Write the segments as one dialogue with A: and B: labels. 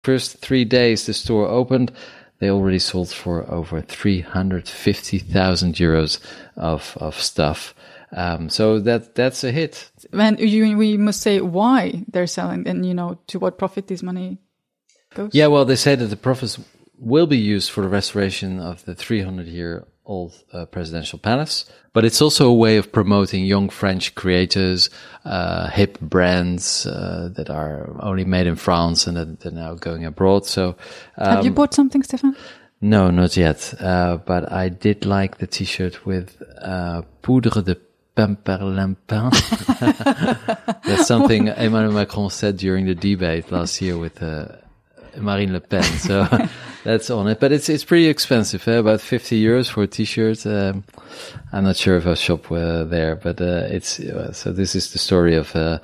A: first 3 days the store opened, they already sold for over 350,000 euros of stuff. So that's a hit.
B: And we must say why they're selling and, to what profit this money goes.
A: Yeah, well, they say that the profits will be used for the restoration of the 300-year-old presidential palace. But it's also a way of promoting young French creators, hip brands that are only made in France and that they're now going abroad. So,
B: have you bought something, Stefan?
A: No, not yet. But I did like the T-shirt with poudre de Pimperlimpin. That's something Emmanuel Macron said during the debate last year with Marine Le Pen. So that's on it. But it's pretty expensive, about 50 euros for a T-shirt. I'm not sure if I'll shop there, but so this is the story of the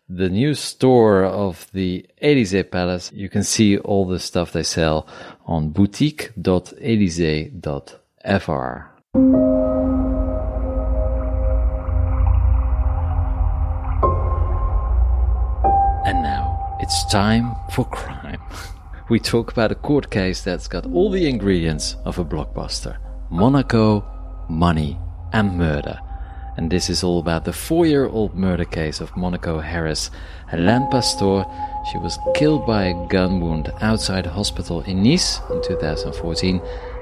A: new store of the Élysée Palace. You can see all the stuff they sell on boutique.elysee.fr. And now it's time for crime. We talk about a court case that's got all the ingredients of a blockbuster. Monaco, money and murder. And this is all about the 4-year-old murder case of Monaco heiress Hélène Pastor. She was killed by a gun wound outside a hospital in Nice in 2014.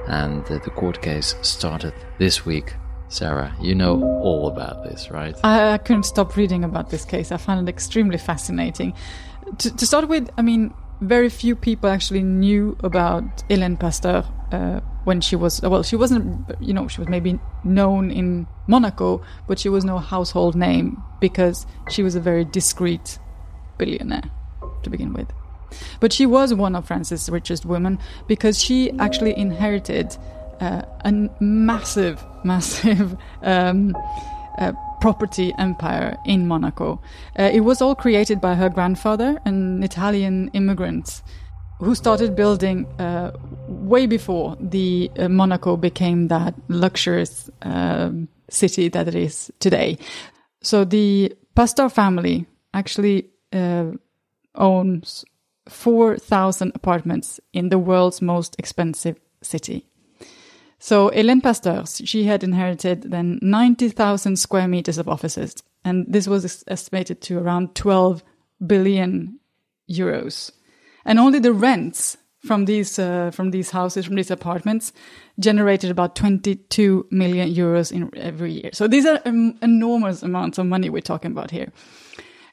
A: And the court case started this week. Sarah, you know all about this, right?
B: I couldn't stop reading about this case. I found it extremely fascinating. To start with, very few people actually knew about Hélène Pastor when she was, she wasn't, she was maybe known in Monaco, but she was no household name because she was a very discreet billionaire to begin with. But she was one of France's richest women because she actually inherited a massive property empire in Monaco. It was all created by her grandfather, an Italian immigrant who started building way before the Monaco became that luxurious city that it is today. So the Pastor family actually owns 4,000 apartments in the world's most expensive city. So Hélène Pastor, she had inherited then 90,000 square meters of offices, and this was estimated to around 12 billion euros. And only the rents from these houses, from these apartments, generated about 22 million euros in every year. So these are enormous amounts of money we're talking about here.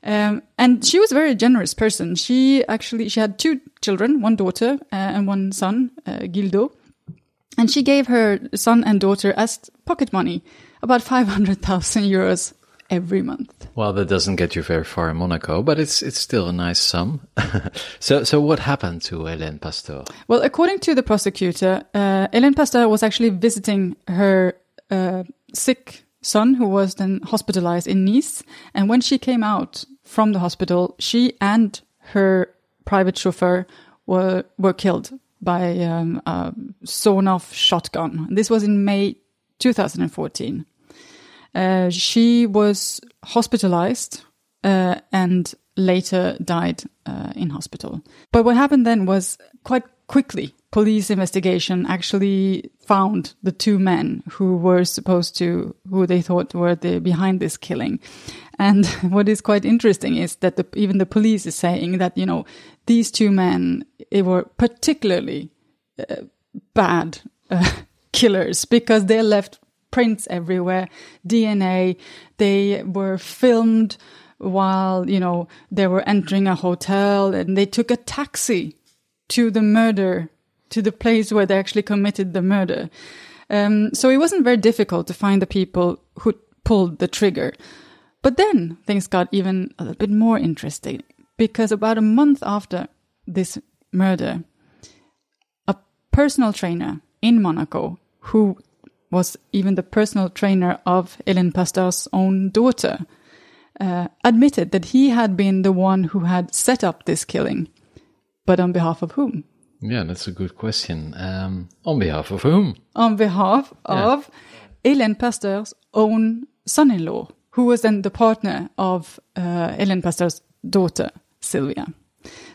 B: And she was a very generous person. She had 2 children, 1 daughter and 1 son, Gildo. And she gave her son and daughter as pocket money, about 500,000 euros every month.
A: Well, that doesn't get you very far in Monaco, but it's still a nice sum. So what happened to Hélène Pastor?
B: Well, according to the prosecutor, Hélène Pastor was actually visiting her sick son, who was then hospitalized in Nice. And when she came out from the hospital, she and her private chauffeur were killed by a sawn-off shotgun. This was in May 2014. She was hospitalized and later died in hospital. But what happened then was quite quickly, police investigation actually found the 2 men who they thought were behind this killing. And what is quite interesting is that even the police is saying that, these 2 men, they were particularly bad killers because they left prints everywhere, DNA. They were filmed while, they were entering a hotel, and they took a taxi to the place where they actually committed the murder. So it wasn't very difficult to find the people who pulled the trigger. But then things got even a little bit more interesting, because about a month after this murder, a personal trainer in Monaco, who was even the personal trainer of Hélène Pastor's own daughter, admitted that he had been the one who had set up this killing. But on behalf of whom?
A: Yeah, that's a good question. On behalf of whom?
B: On behalf of Hélène Pastor's own son-in-law, who was then the partner of Hélène Pastor's daughter, Sylvia.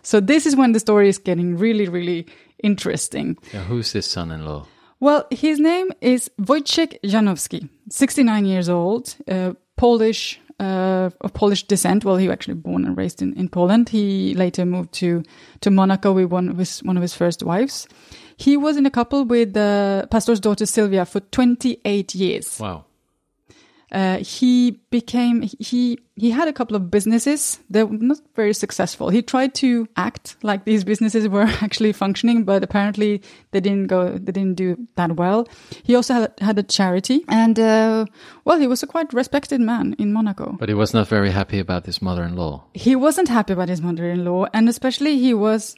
B: So this is when the story is getting really, really interesting.
A: Yeah, who's his son-in-law?
B: Well, his name is Wojciech Janowski, 69 years old, Polish, of Polish descent. Well, he was actually born and raised in Poland. He later moved to Monaco with one of his first wives. He was in a couple with Pastor's daughter Sylvia for 28 years.
A: Wow.
B: He had a couple of businesses that were not very successful. He tried to act like these businesses were actually functioning, but apparently they didn't do that well. He also had a charity, and he was a quite respected man in Monaco.
A: But he was not very happy about his mother-in-law.
B: He wasn't happy about his mother-in-law, and especially he was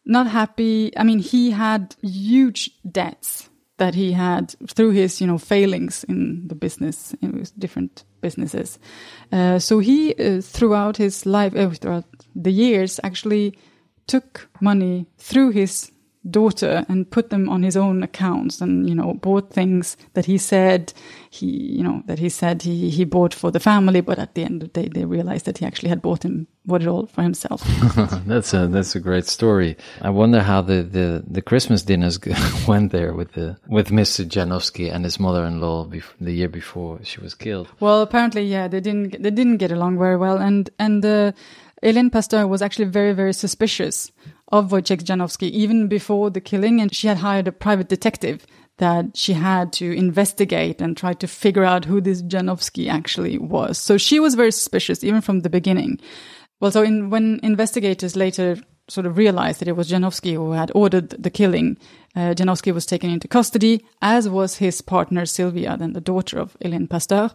B: not happy. I mean, he had huge debts that he had through his, failings in the business, in his different businesses. So he, throughout his life, throughout the years, actually took money through his daughter and put them on his own accounts, and bought things that he said he bought for the family, but at the end of the day they realized that he actually had bought it all for himself.
A: That's a great story. I wonder how the Christmas dinners went there with Mr. Janowski and his mother-in-law the year before she was killed.
B: Well, apparently, yeah, they didn't get along very well, and Hélène Pastor was actually very, very suspicious of Wojciech Janowski even before the killing, and she had hired a private detective that she had to investigate and try to figure out who this Janowski actually was. So she was very suspicious even from the beginning. Well, so when investigators later sort of realized that it was Janowski who had ordered the killing, Janowski was taken into custody, as was his partner Sylvia, then the daughter of Hélène Pastor.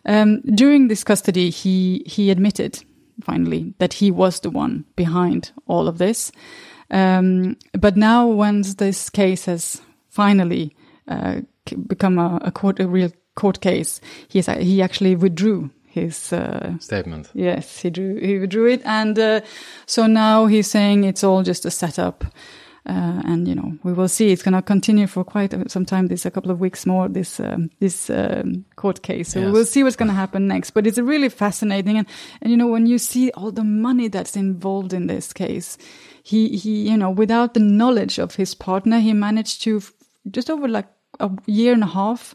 B: During this custody, he admitted finally that he was the one behind all of this. But now, once this case has finally become a real court case, he actually withdrew his
A: statement.
B: Yes, he withdrew it, and so now he's saying it's all just a setup. And we will see. It's going to continue for quite some time. This a couple of weeks more. This court case. So yes. We will see what's going to happen next. But it's really fascinating. And when you see all the money that's involved in this case, he without the knowledge of his partner, he managed to just over like a year and a half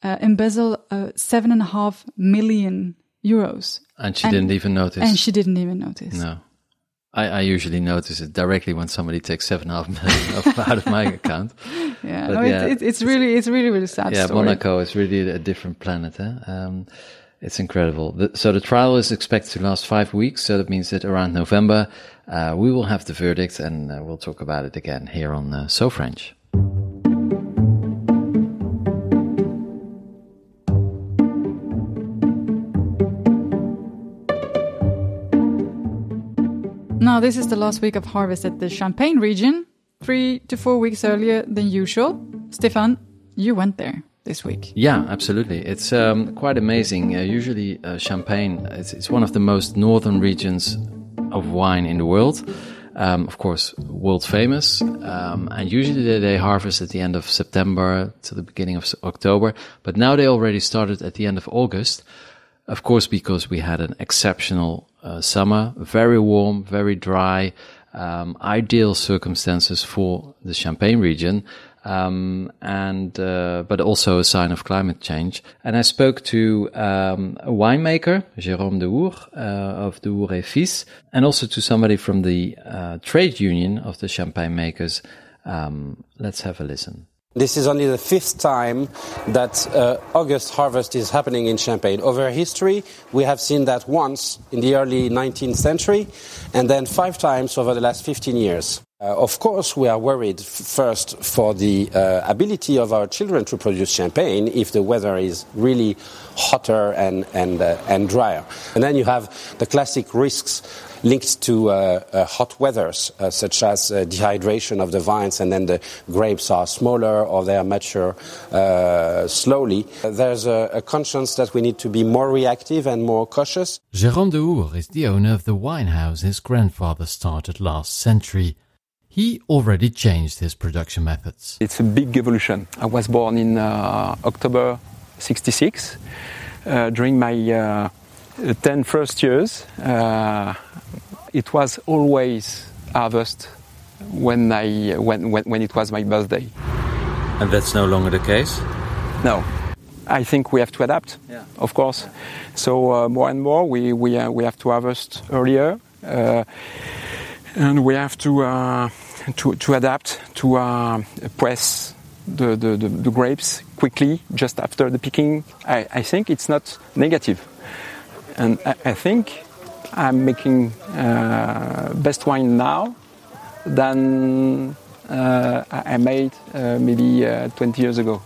B: embezzle 7.5 million euros.
A: And she didn't even notice.
B: And she didn't even notice.
A: No. I usually notice it directly when somebody takes 7.5 million out of my account.
B: Yeah, but it's really sad.
A: Yeah,
B: story.
A: Monaco is really a different planet. It's incredible. So the trial is expected to last 5 weeks. So that means that around November, we will have the verdict, and we'll talk about it again here on So French.
B: Now, this is the last week of harvest at the Champagne region, 3 to 4 weeks earlier than usual. Stefan, you went there this week.
A: Yeah, absolutely. It's quite amazing. Usually Champagne, it's one of the most northern regions of wine in the world. Of course, world famous. And usually they harvest at the end of September to the beginning of October. But now they already started at the end of August. Of course, because we had an exceptional summer, very warm, very dry, ideal circumstances for the Champagne region, but also a sign of climate change. And I spoke to a winemaker, Jérôme de Hour, of de Hour et Fils, and also to somebody from the trade union of the Champagne makers. Let's have a listen.
C: This is only the 5th time that August harvest is happening in Champagne. Over history, we have seen that once in the early 19th century, and then 5 times over the last 15 years. Of course, we are worried first for the ability of our children to produce champagne if the weather is really hotter and drier. And then you have the classic risks linked to hot weathers, such as dehydration of the vines, and then the grapes are smaller or they are mature slowly. There's a conscience that we need to be more reactive and more cautious.
D: Jérôme de Hour is the owner of the wine house his grandfather started last century. He already changed his production methods.
E: It's a big evolution. I was born in October 66. During my 10 first years, it was always harvest when it was my birthday.
A: And that's no longer the case?
E: No. I think we have to adapt, of course. So more and more we have to harvest earlier, and we have to adapt to press the grapes quickly just after the picking. I think it's not negative, and I think I'm making best wine now than I made maybe 20 years ago.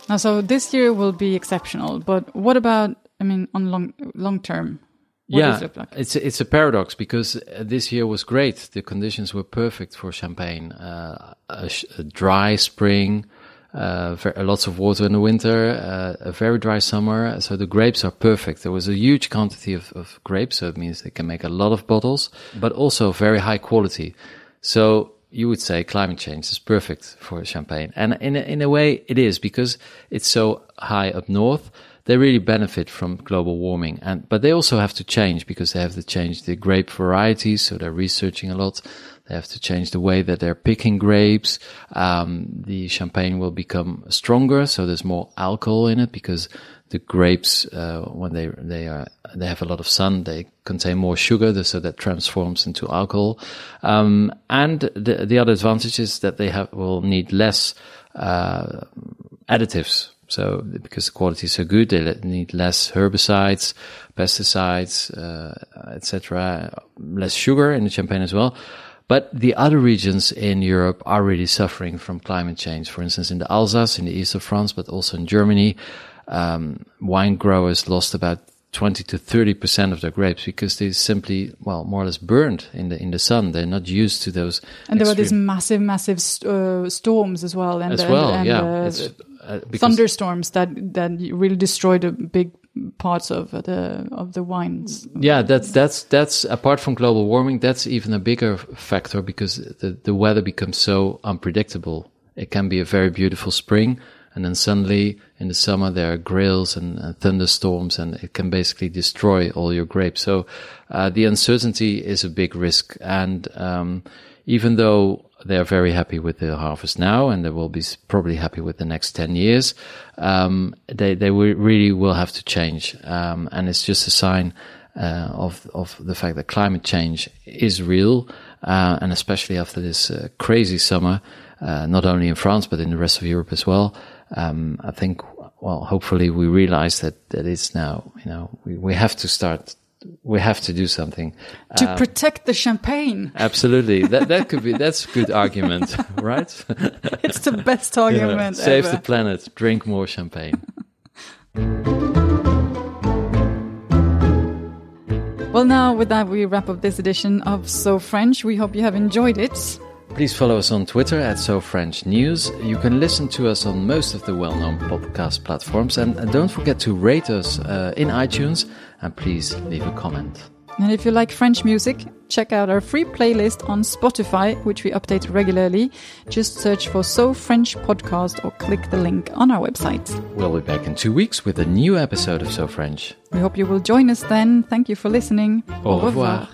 B: Now, so this year will be exceptional, but what about, on long term? What does it look like?
A: It's a paradox because this year was great. The conditions were perfect for Champagne. A dry spring, lots of water in the winter, a very dry summer. So the grapes are perfect. There was a huge quantity of grapes, so it means they can make a lot of bottles, but also very high quality. So you would say climate change is perfect for Champagne. And in a way it is, because it's so high up north. They really benefit from global warming. But they also have to change, because they have to change the grape varieties. So they're researching a lot. They have to change the way that they're picking grapes. The Champagne will become stronger. So there's more alcohol in it, because the grapes, when they have a lot of sun, they contain more sugar, so that transforms into alcohol. And the other advantage is that they will need less additives. So because the quality is so good, they need less herbicides, pesticides, etc. Less sugar in the Champagne as well. But the other regions in Europe are really suffering from climate change. For instance, in the Alsace, in the east of France, but also in Germany, wine growers lost about 20 to 30% of their grapes because they simply, more or less burned in the sun. They're not used to those. And
B: there were these massive storms as well. Thunderstorms that really destroyed a big parts of the wines.
A: Yeah, that's apart from global warming, that's even a bigger factor, because the weather becomes so unpredictable. It can be a very beautiful spring, and then suddenly in the summer there are gales and thunderstorms, and it can basically destroy all your grapes. So the uncertainty is a big risk. And even though they are very happy with the harvest now, and they will be probably happy with the next 10 years, they really will have to change. And it's just a sign of the fact that climate change is real, and especially after this crazy summer, not only in France but in the rest of Europe as well. I think, hopefully we realize that it's now, we have to start. We have to do something
B: to protect the Champagne.
A: Absolutely, that's a good argument, right?
B: It's the best argument.
A: Save
B: ever.
A: the planet. Drink more Champagne.
B: Well, now with that, we wrap up this edition of So French. We hope you have enjoyed it.
A: Please follow us on Twitter at SoFrenchNews. You can listen to us on most of the well-known podcast platforms. And don't forget to rate us in iTunes. And please leave a comment.
B: And if you like French music, check out our free playlist on Spotify, which we update regularly. Just search for So French Podcast or click the link on our website.
A: We'll be back in 2 weeks with a new episode of So French.
B: We hope you will join us then. Thank you for listening.
A: Au revoir.